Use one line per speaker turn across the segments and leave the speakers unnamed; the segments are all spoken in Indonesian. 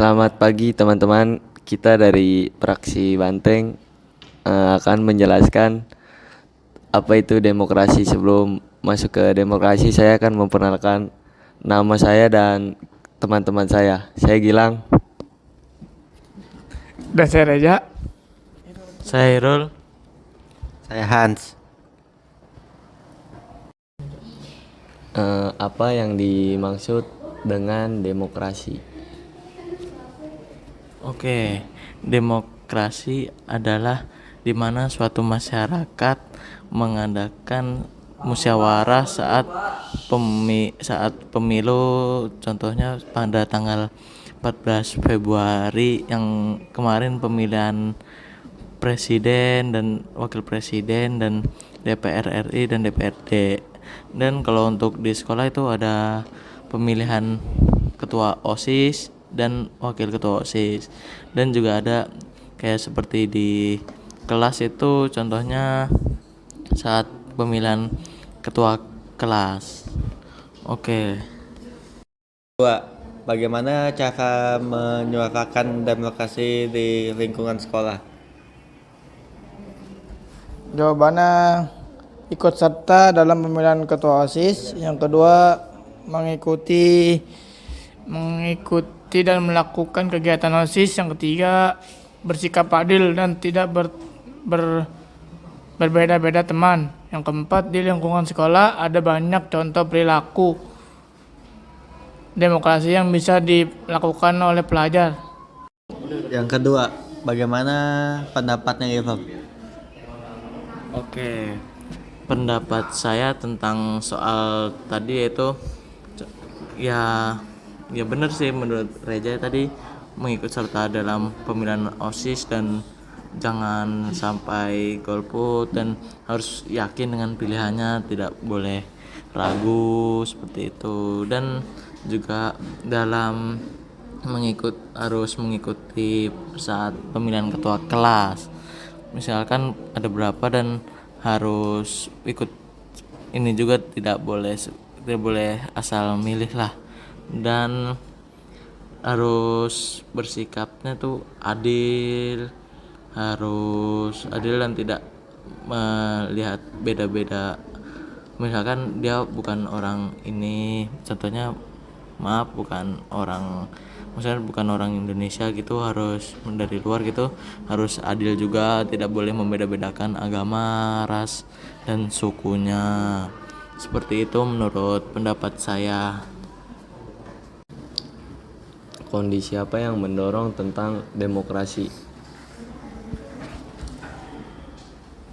Selamat pagi teman-teman. Kita dari Praksi Banteng akan menjelaskan apa itu demokrasi. Sebelum masuk ke demokrasi, saya akan memperkenalkan nama saya dan teman-teman saya. Saya Gilang.
Dan saya Reja.
Saya Irul.
Saya Hans.
Apa yang dimaksud dengan demokrasi?
Oke, demokrasi adalah di mana suatu masyarakat mengadakan musyawarah saat pemilu, contohnya pada tanggal 14 Februari yang kemarin pemilihan presiden dan wakil presiden dan DPR RI dan DPRD. Dan kalau untuk di sekolah itu ada pemilihan ketua OSIS dan wakil ketua OSIS, dan juga ada kayak seperti di kelas itu contohnya saat pemilihan ketua kelas. Oke.
Bagaimana cara menyuarakan demokrasi di lingkungan sekolah?
Jawabannya ikut serta dalam pemilihan ketua OSIS. Yang kedua, mengikuti dan melakukan kegiatan OSIS. Yang ketiga, bersikap adil dan tidak berbeda-beda teman. Yang keempat, di lingkungan sekolah ada banyak contoh perilaku demokrasi yang bisa dilakukan oleh pelajar.
Yang kedua, bagaimana pendapatnya Irfan?
Oke. Pendapat saya tentang soal tadi yaitu ya benar sih menurut Reja tadi, mengikut serta dalam pemilihan OSIS dan jangan sampai golput dan harus yakin dengan pilihannya, tidak boleh ragu seperti itu. Dan juga dalam harus mengikuti saat pemilihan ketua kelas, misalkan ada berapa dan harus ikut ini juga, tidak boleh asal milih lah. Dan harus bersikapnya tuh harus adil dan tidak melihat beda-beda. Misalkan dia bukan orang ini, contohnya bukan orang Indonesia gitu, harus dari luar gitu, harus adil juga, tidak boleh membeda-bedakan agama, ras, dan sukunya. Seperti itu menurut pendapat saya.
Kondisi apa yang mendorong tentang demokrasi?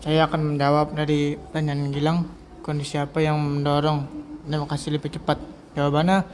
Saya akan menjawab dari pertanyaan Gilang. Kondisi apa yang mendorong demokrasi lebih cepat? Jawabannya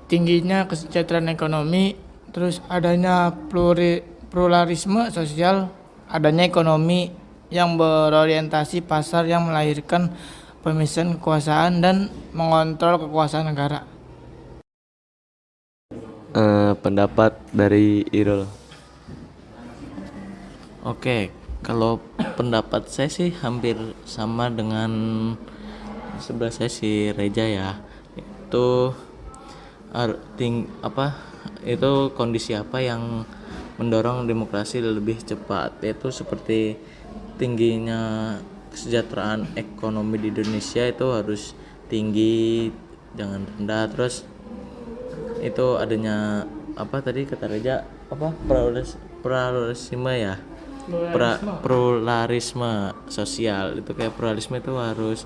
tingginya kesejahteraan ekonomi, terus adanya pluralisme sosial, adanya ekonomi yang berorientasi pasar yang melahirkan pemisahan kekuasaan dan mengontrol kekuasaan negara.
Pendapat dari Irul.
Oke, kalau pendapat saya sih hampir sama dengan sebelah saya si Reja ya. Itu kondisi apa yang mendorong demokrasi lebih cepat, yaitu seperti tingginya kesejahteraan ekonomi di Indonesia itu harus tinggi, jangan rendah. Terus itu adanya tadi kata Reja pluralisme ya, pluralisme sosial. Itu kayak pluralisme itu harus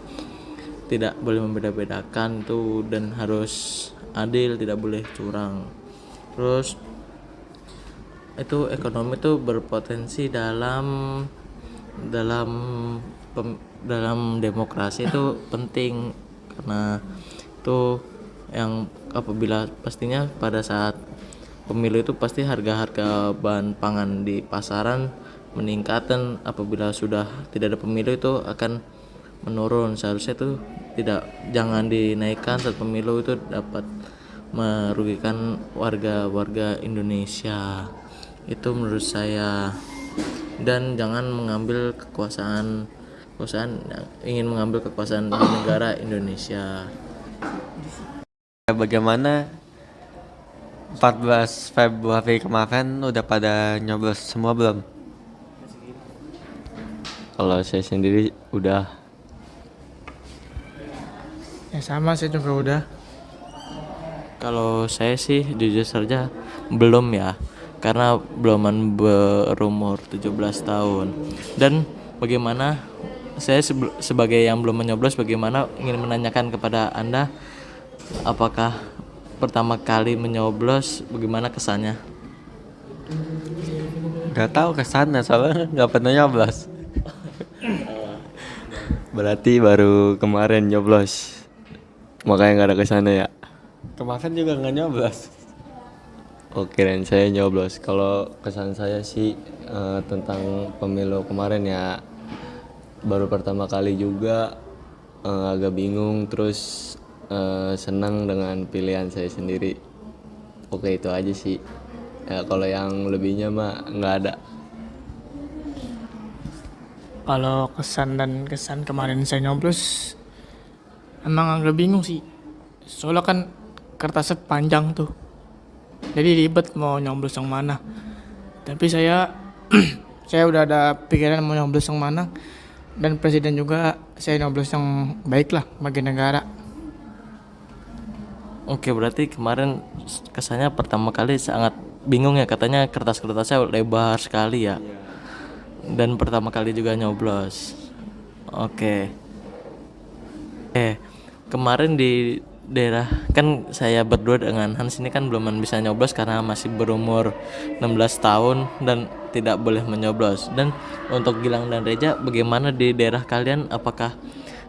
tidak boleh membeda-bedakan tuh, dan harus adil, tidak boleh curang. Terus itu ekonomi tuh berpotensi dalam demokrasi itu penting, karena itu yang apabila pastinya pada saat pemilu itu pasti harga-harga bahan pangan di pasaran meningkat, dan apabila sudah tidak ada pemilu itu akan menurun. Seharusnya itu jangan dinaikkan saat pemilu, itu dapat merugikan warga Indonesia. Itu menurut saya. Dan jangan ingin mengambil kekuasaan di negara Indonesia.
Bagaimana 14 Februari kemarin udah pada nyoblos semua belum?
Kalau saya sendiri udah.
Ya sama, saya juga udah.
Kalau saya sih jujur saja belum ya, karena belum berumur 17 tahun. Dan bagaimana saya sebagai yang belum menyoblos, bagaimana ingin menanyakan kepada Anda, apakah pertama kali menyoblos bagaimana kesannya?
Gak tahu kesana soalnya nggak pernah nyoblos.
Berarti baru kemarin nyoblos. Makanya nggak ada kesana ya.
Kemarin juga nggak nyoblos.
Oh, kirain saya nyoblos. Kalau kesan saya sih tentang pemilu kemarin ya, baru pertama kali juga, agak bingung, terus senang dengan pilihan saya sendiri. Oke, itu aja sih. Ya, kalau yang lebihnya mah nggak ada.
Kalau kesan kemarin saya nyoblos, emang agak bingung sih. Soalnya kan kertasnya panjang tuh. Jadi ribet mau nyoblos yang mana. Tapi saya saya udah ada pikiran mau nyoblos yang mana. Dan presiden juga saya nyoblos yang baik lah bagi negara.
Oke, berarti kemarin kesannya pertama kali sangat bingung ya, katanya kertas-kertasnya lebar sekali ya. Dan pertama kali juga nyoblos. Oke. Kemarin di daerah kan saya berdua dengan Hans ini kan belum bisa nyoblos karena masih berumur 16 tahun dan tidak boleh menyoblos. Dan untuk Gilang dan Reja, bagaimana di daerah kalian, apakah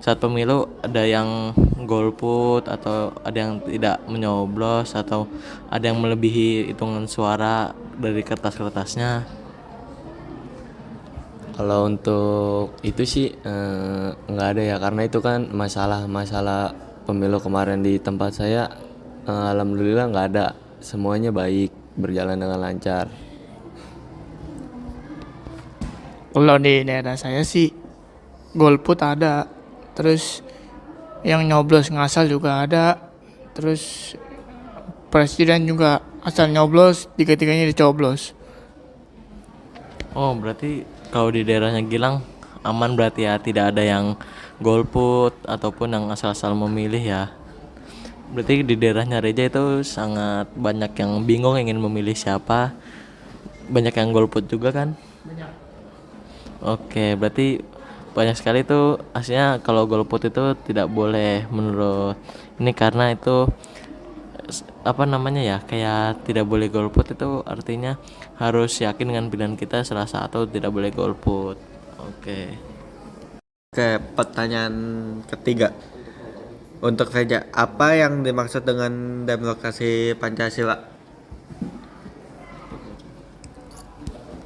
saat pemilu ada yang golput atau ada yang tidak menyoblos atau ada yang melebihi hitungan suara dari kertas-kertasnya?
Kalau untuk itu sih nggak ada ya, karena itu kan masalah pemilu kemarin di tempat saya, alhamdulillah nggak ada, semuanya baik, berjalan dengan lancar.
Kalau di daerah saya sih golput ada. Terus yang nyoblos ngasal juga ada. Terus presiden juga asal nyoblos, tiga-tiganya dicoblos.
Oh, berarti kalau di daerahnya Gilang aman berarti ya, tidak ada yang golput ataupun yang asal-asal memilih ya. Berarti di daerahnya Reja itu sangat banyak yang bingung ingin memilih siapa. Banyak yang golput juga kan? Oke, berarti banyak sekali itu aslinya kalau golput itu tidak boleh menurut ini, karena itu apa namanya ya, kayak tidak boleh golput itu artinya harus yakin dengan pilihan kita, salah satu tidak boleh golput. Oke.
Oke, pertanyaan ketiga. Untuk Reja, apa yang dimaksud dengan demokrasi Pancasila?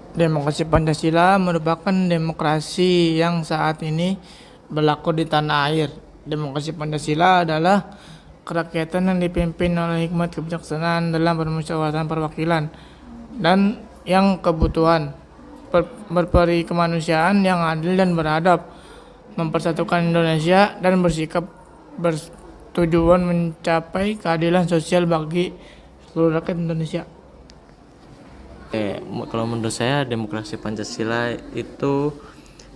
Demokrasi Pancasila merupakan demokrasi yang saat ini berlaku di tanah air. Demokrasi Pancasila adalah kerakyatan yang dipimpin oleh hikmat kebijaksanaan dalam permusyawaratan perwakilan dan yang kebutuhan berperi kemanusiaan yang adil dan beradab, mempersatukan Indonesia dan bersikap bertujuan mencapai keadilan sosial bagi seluruh rakyat Indonesia.
Kalau menurut saya demokrasi Pancasila itu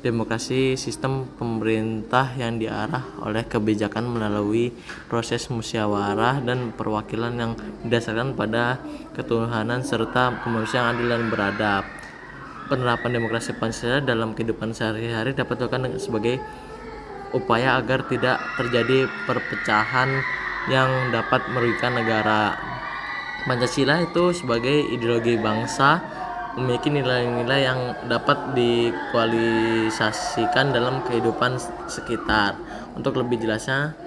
demokrasi sistem pemerintah yang diarah oleh kebijakan melalui proses musyawarah dan perwakilan yang didasarkan pada ketuhanan serta kemanusiaan adil dan beradab. Penerapan demokrasi Pancasila dalam kehidupan sehari-hari dapat dilakukan sebagai upaya agar tidak terjadi perpecahan yang dapat merugikan negara. Pancasila itu sebagai ideologi bangsa memiliki nilai-nilai yang dapat dikualisasikan dalam kehidupan sekitar. Untuk lebih jelasnya,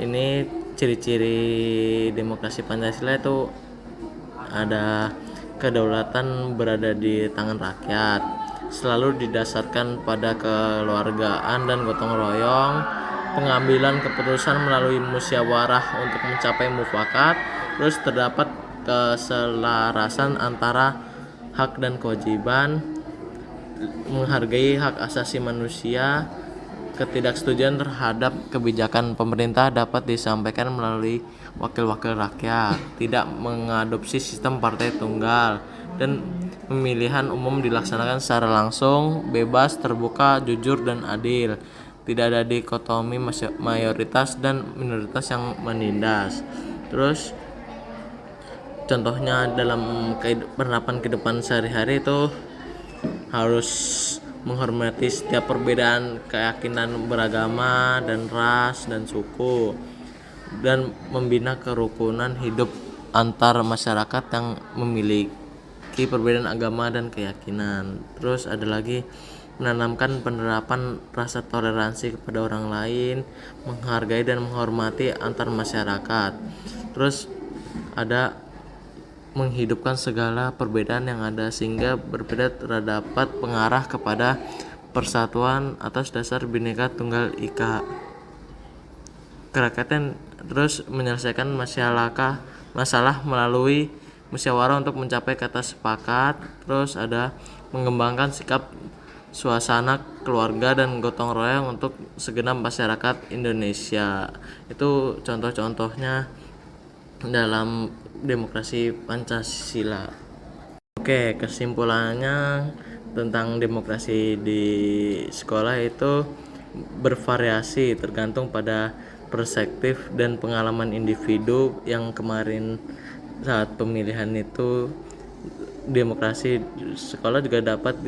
ini ciri-ciri demokrasi Pancasila itu ada kedaulatan berada di tangan rakyat, selalu didasarkan pada kekeluargaan dan gotong royong, pengambilan keputusan melalui musyawarah untuk mencapai mufakat, terus terdapat keselarasan antara hak dan kewajiban, menghargai hak asasi manusia, ketidaksetujuan terhadap kebijakan pemerintah dapat disampaikan melalui wakil-wakil rakyat, tidak mengadopsi sistem partai tunggal, dan pemilihan umum dilaksanakan secara langsung, bebas, terbuka, jujur, dan adil. Tidak ada dikotomi mayoritas dan minoritas yang menindas. Terus contohnya dalam penerapan kehidupan sehari-hari itu harus menghormati setiap perbedaan keyakinan beragama dan ras dan suku, dan membina kerukunan hidup antar masyarakat yang memiliki perbedaan agama dan keyakinan. Terus ada lagi menanamkan penerapan rasa toleransi kepada orang lain, menghargai dan menghormati antar masyarakat. Terus ada menghidupkan segala perbedaan yang ada sehingga berbeda terdapat pengarah kepada persatuan atas dasar Bhinneka Tunggal Ika. Kerakyatan. Terus menyelesaikan masalah melalui musyawarah untuk mencapai kata sepakat. Terus ada mengembangkan sikap suasana keluarga dan gotong royong untuk segenap masyarakat Indonesia. Itu contoh-contohnya dalam demokrasi Pancasila. Oke, kesimpulannya tentang demokrasi di sekolah itu bervariasi tergantung pada perspektif dan pengalaman individu. Yang kemarin saat pemilihan itu, demokrasi sekolah juga dapat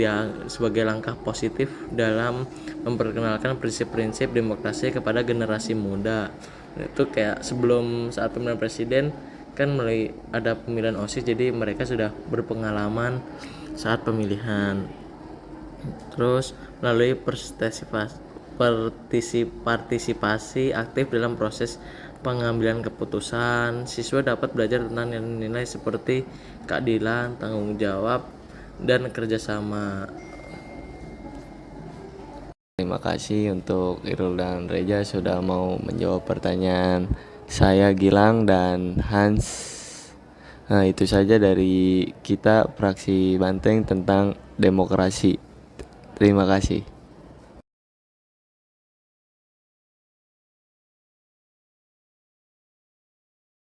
sebagai langkah positif dalam memperkenalkan prinsip-prinsip demokrasi kepada generasi muda. Itu kayak sebelum saat pemilihan presiden kan mulai ada pemilihan OSIS, jadi mereka sudah berpengalaman saat pemilihan. Terus melalui partisipasi aktif dalam proses pengambilan keputusan, siswa dapat belajar tentang nilai-nilai seperti keadilan, tanggung jawab, dan kerjasama.
Terima kasih untuk Irul dan Reja sudah mau menjawab pertanyaan saya, Gilang, dan Hans. Nah, itu saja dari kita Praksi Banteng tentang demokrasi. Terima kasih.